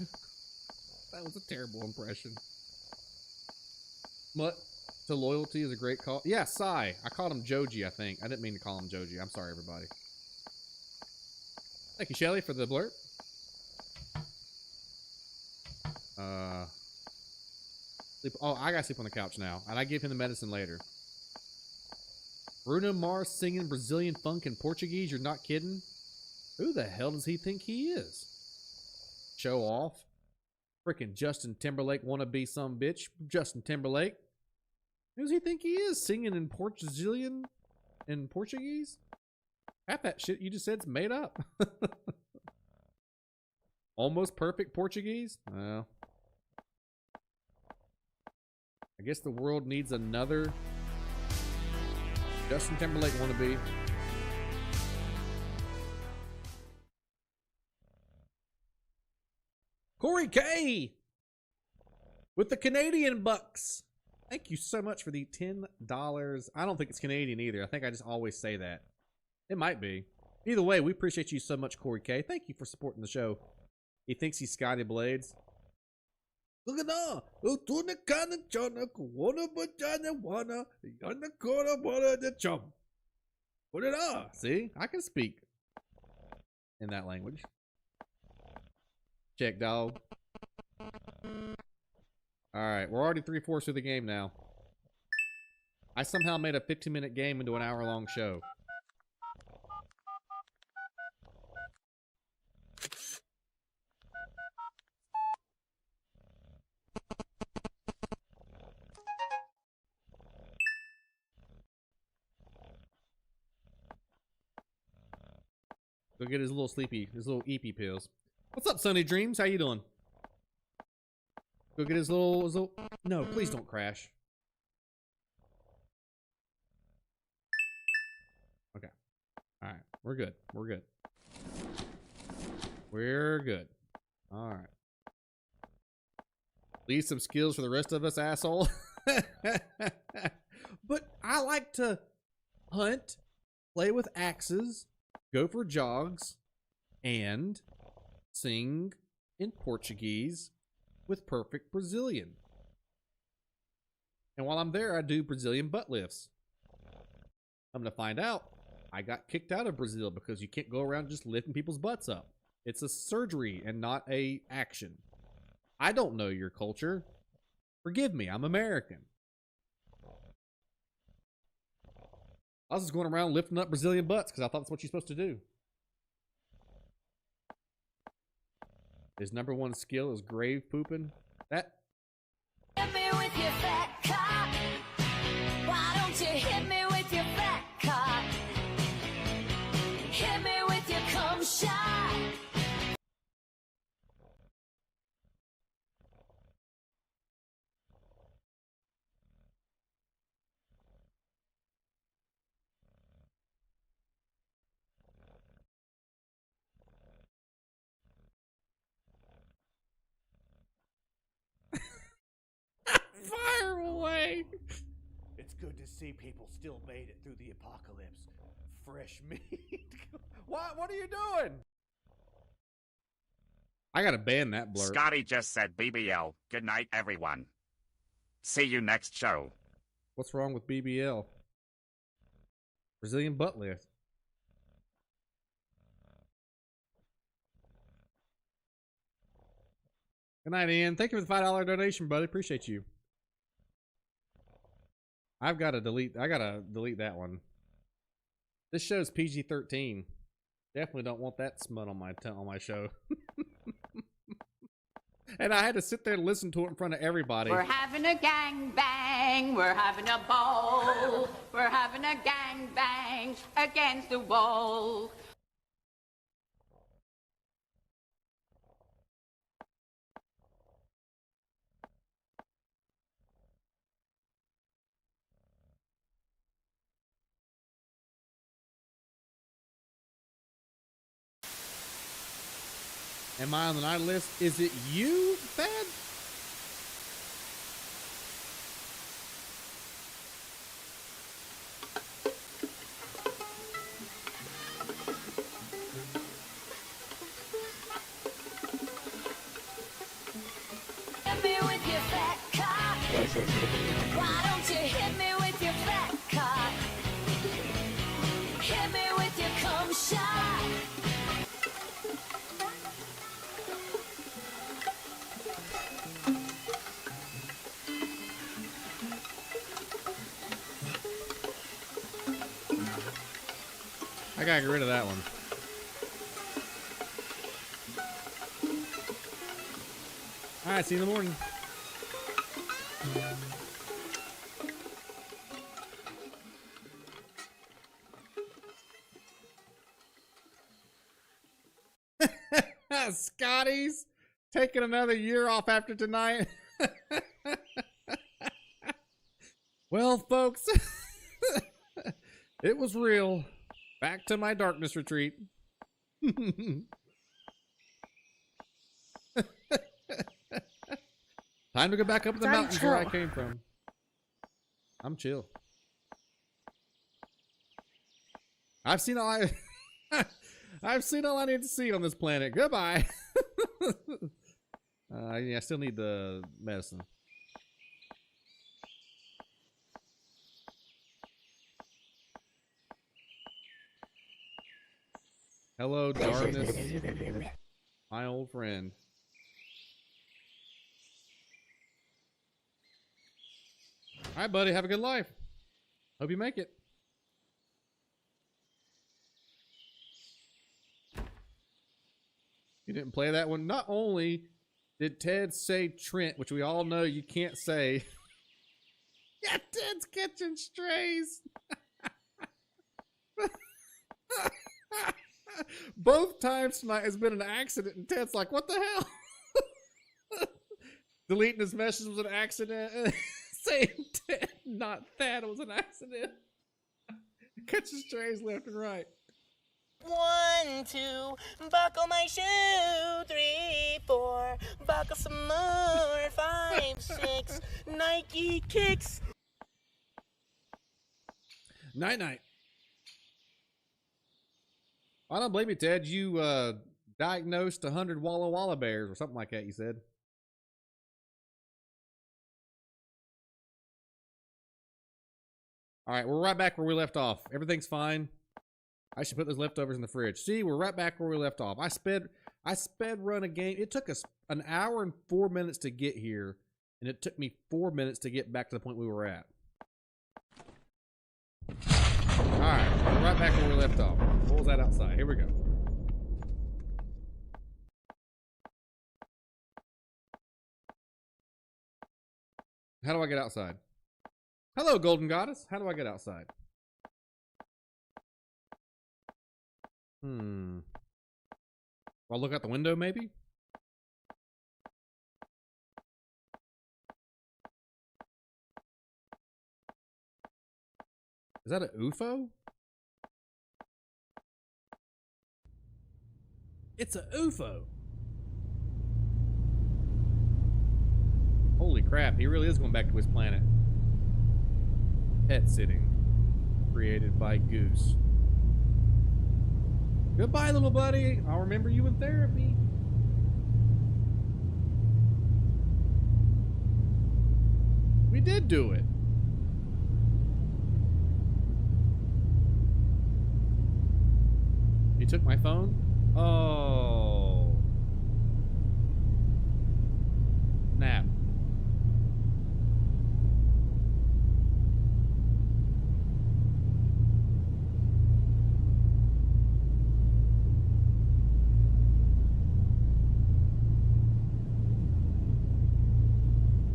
That was a terrible impression. But to loyalty is a great call. Yeah, Psy. I called him Joji, I think. I didn't mean to call him Joji. I'm sorry, everybody. Thank you, Shelly, for the blurb. Sleep. Oh, I gotta sleep on the couch now. And I give him the medicine later. Bruno Mars singing Brazilian funk in Portuguese? You're not kidding? Who the hell does he think he is? Show off. Freaking Justin Timberlake wanna be some bitch. Justin Timberlake. Who does he think he is? Singing in Brazilian in Portuguese? Half that shit you just said's made up. Almost perfect Portuguese? Well, I guess the world needs another Justin Timberlake wannabe. Corey K with the Canadian bucks. Thank you so much for the $10. I don't think it's Canadian either. I think I just always say that. It might be. Either way, we appreciate you so much, Corey K. Thank you for supporting the show. He thinks he's Scotty Blades. Look at that. See, I can speak in that language. Check, dog. Alright, we're already 3/4 through the game now. I somehow made a 15-minute game into an hour-long show. Go get his little sleepy, his little EP pills. What's up, Sunny Dreams? How you doing? Go get his little... No, please don't crash. Okay. Alright. We're good. We're good. We're good. Alright. Leave some skills for the rest of us, asshole. But I like to hunt, play with axes, go for jogs, and sing in Portuguese with perfect Brazilian. And while I'm there, I do Brazilian butt lifts. I'm gonna find out I got kicked out of Brazil because you can't go around just lifting people's butts up. It's a surgery and not a action. I don't know your culture. Forgive me, I'm American. I was just going around lifting up Brazilian butts because I thought that's what you're supposed to do. His #1 skill is grave pooping. That. Hit me with your fat cock. Why don't you hit me with your fat cock? Hit me with your cum shot. Fire away! It's good to see people still made it through the apocalypse. Fresh meat. What are you doing? I gotta ban that blur. Scotty just said BBL. Good night, everyone. See you next show. What's wrong with BBL? Brazilian butt lift. Good night, Ian. Thank you for the $5 donation, buddy. Appreciate you. I gotta delete that one. This show's PG-13. Definitely don't want that smut on my show. And I had to sit there and listen to it in front of everybody. We're having a gang bang, we're having a ball, we're having a gang bang against the wall. Am I on the night list? Is it you, Thad? Hit me with your fat cock. Why don't you hit me with your fat cock? Hit me with your cum shot. I gotta get rid of that one. Alright, see you in the morning. Scotty's taking another year off after tonight. Well, folks, it was real. Back to my darkness retreat. Time to go back up the mountains where I came from. I'm chill. I've seen all I've seen all I need to see on this planet. Goodbye. Yeah, I still need the medicine. Hello, darkness, my old friend. All right, buddy, have a good life. Hope you make it. You didn't play that one. Not only did Ted say Trent, which we all know you can't say. Yeah, Ted's catching strays. Both times tonight has been an accident, and Ted's like, what the hell? Deleting his message was an accident. Saying Ted, not that, it was an accident. Catching strays left and right. 1, 2, buckle my shoe. 3, 4, buckle some more. 5, 6, Nike kicks. Night night. I don't blame you, Ted. You diagnosed 100 Walla Walla bears or something like that, you said. All right, we're right back where we left off. Everything's fine. I should put those leftovers in the fridge. See, we're right back where we left off. I sped run a game. It took us an hour and 4 minutes to get here, and it took me 4 minutes to get back to the point we were at. All right, we're right back where we left off. What was that outside? Here we go. How do I get outside? Hello, Golden Goddess. How do I get outside? I'll look out the window, maybe? Is that an UFO? It's a UFO. Holy crap, he really is going back to his planet. Pet sitting. Created by Goose. Goodbye, little buddy. I'll remember you in therapy. did do it. He took my phone? Oh. Snap.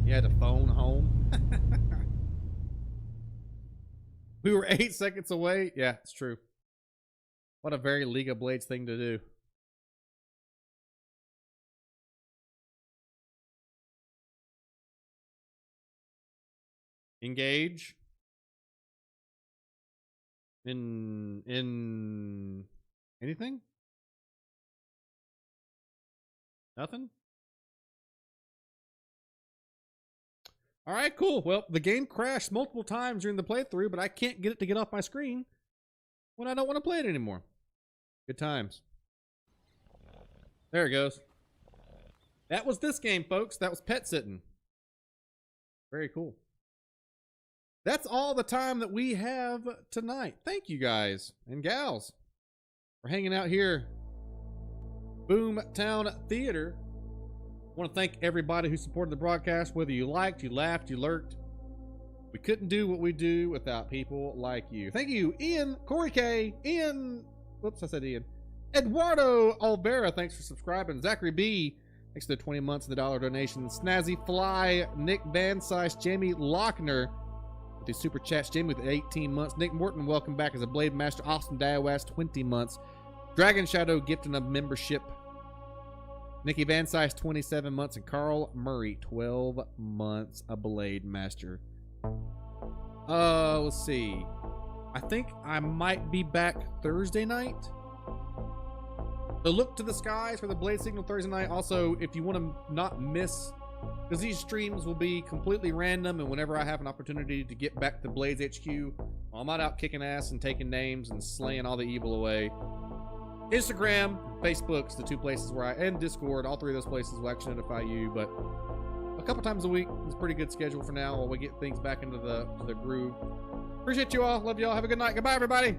You had to phone home. We were 8 seconds away. Yeah, it's true. What a very League of Blades thing to do. Engage. In anything? Nothing? All right, cool. Well, the game crashed multiple times during the playthrough, but I can't get it to get off my screen when I don't want to play it anymore. Good times. There it goes. That was this game, folks. That was Pet Sitting. Very cool. That's all the time that we have tonight. Thank you guys and gals for hanging out here. Boomtown Theater. I want to thank everybody who supported the broadcast, whether you liked, you laughed, you lurked. We couldn't do what we do without people like you. Thank you, Ian, Corey K, Ian, whoops, I said Ian. Eduardo Olvera, thanks for subscribing. Zachary B, thanks for the 20 months and the $1 donation. Snazzy Fly, Nick Van Sice, Jamie Lochner with the super chats. Jamie with 18 months. Nick Morton, welcome back as a Blade Master. Austin Diawaz, 20 months. Dragon Shadow, gifting a membership. Nikki Van Sice, 27 months, and Carl Murray, 12 months, a Blade Master. Let's see. I think I might be back Thursday night. So look to the skies for the Blade Signal Thursday night. Also, if you want to not miss, because these streams will be completely random, and whenever I have an opportunity to get back to Blades HQ, I'm not out kicking ass and taking names and slaying all the evil away. Instagram, Facebook's the two places where and Discord, all three of those places will actually notify you, but a couple times a week is a pretty good schedule for now while we get things back into the groove. Appreciate you all. Love you all. Have a good night. Goodbye, everybody.